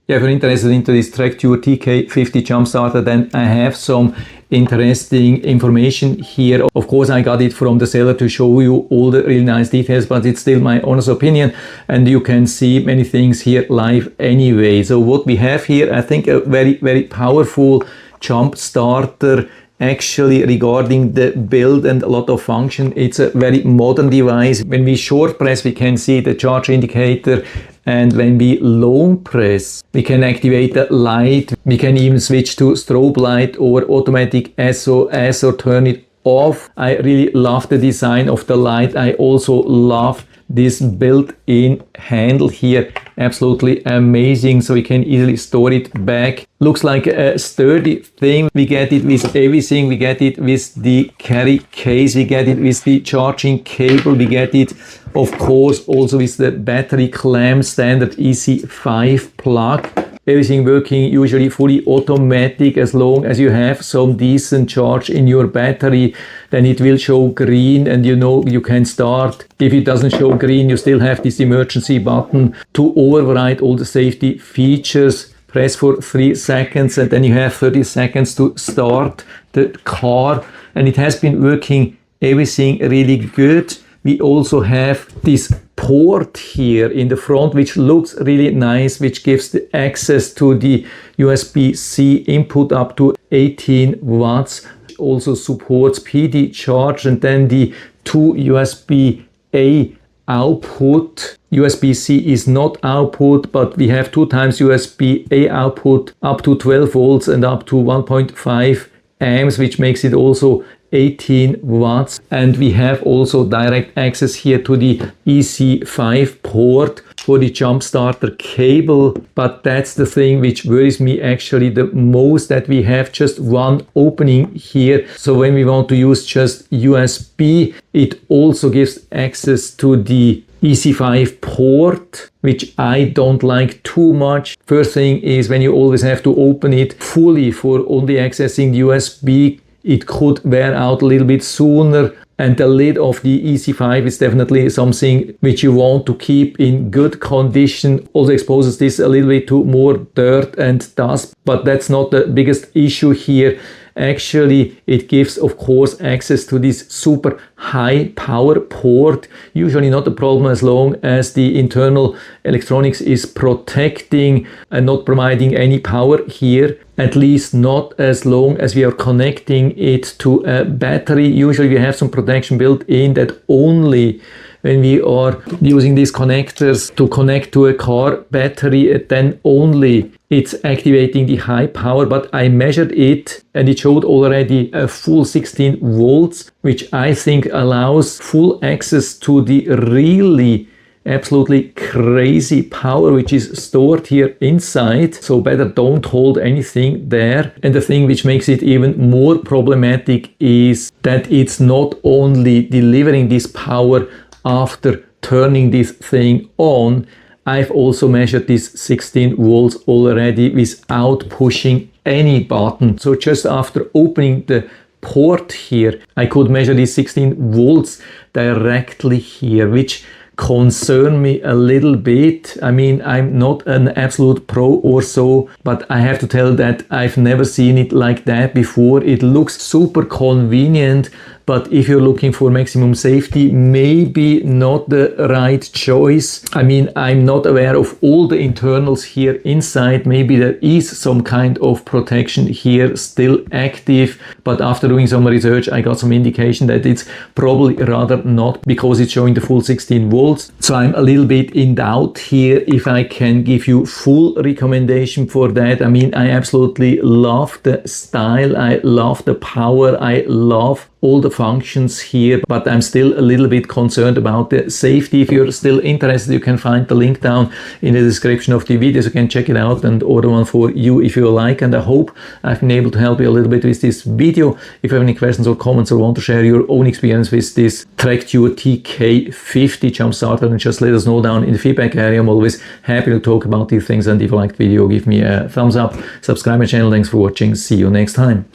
Yeah, if you're interested into this TREKURE TK50 jump starter, then I have some interesting information here. Of course, I got it from the seller to show you all the really nice details, but it's still my honest opinion, and you can see many things here live anyway. So what we have here, I think a very, very powerful jump starter. Actually, regarding the build and a lot of function, it's a very modern device. When we short press, we can see the charge indicator, and when we long press, we can activate the light. We can even switch to strobe light or automatic SOS or turn it off. I really love the design of the light. I also love this built-in handle here, absolutely amazing. So we can easily store it back. Looks like a sturdy thing. We get it with everything. We get it with the carry case, we get it with the charging cable, we get it of course also with the battery clamp, standard EC5 plug. Everything working usually fully automatic. As long as you have some decent charge in your battery, then it will show green and you know you can start. If it doesn't show green, you still have this emergency button to override all the safety features. Press for 3 seconds and then you have 30 seconds to start the car, and it has been working everything really good. We also have this port here in the front, which looks really nice, which gives the access to the USB-C input up to 18 watts. Also supports PD charge, and then the 2 USB-A output. USB-C is not output, but we have 2 times USB-A output up to 12 volts and up to 1.5 amps, which makes it also 18 watts. And we have also direct access here to the EC5 port for the jump starter cable. But that's the thing which worries me actually the most, that we have just one opening here. So when we want to use just USB, it also gives access to the EC5 port, which I don't like too much. First thing is, when you always have to open it fully for only accessing the USB, it could wear out a little bit sooner. And the lid of the EC5 is definitely something which you want to keep in good condition. Also exposes this a little bit to more dirt and dust, but that's not the biggest issue here. Actually, it gives, of course, access to this super high power port. Usually not a problem as long as the internal electronics is protecting and not providing any power here. At least not as long as we are connecting it to a battery. Usually we have some protection built in that only when we are using these connectors to connect to a car battery, then only it's activating the high power. But I measured it and it showed already a full 16 volts, which I think allows full access to the really absolutely crazy power which is stored here inside. So better don't hold anything there. And the thing which makes it even more problematic is that it's not only delivering this power after turning this thing on. I've also measured this 16 volts already without pushing any button. So just after opening the port here, I could measure these 16 volts directly here, which concern me a little bit. I mean, I'm not an absolute pro or so, but I have to tell that I've never seen it like that before. It looks super convenient, but if you're looking for maximum safety, maybe not the right choice. I mean, I'm not aware of all the internals here inside. Maybe there is some kind of protection here still active, but after doing some research, I got some indication that it's probably rather not, because it's showing the full 16 volts. So I'm a little bit in doubt here if I can give you full recommendation for that. I mean, I absolutely love the style, I love the power, I love all the functions here, but I'm still a little bit concerned about the safety. If you're still interested, you can find the link down in the description of the video, so you can check it out and order one for you if you like. And I hope I've been able to help you a little bit with this video. If you have any questions or comments or want to share your own experience with this TREKURE TK50 jump starter, then just let us know down in the feedback area. I'm always happy to talk about these things, and if you liked the video, give me a thumbs up, subscribe my channel. Thanks for watching, see you next time.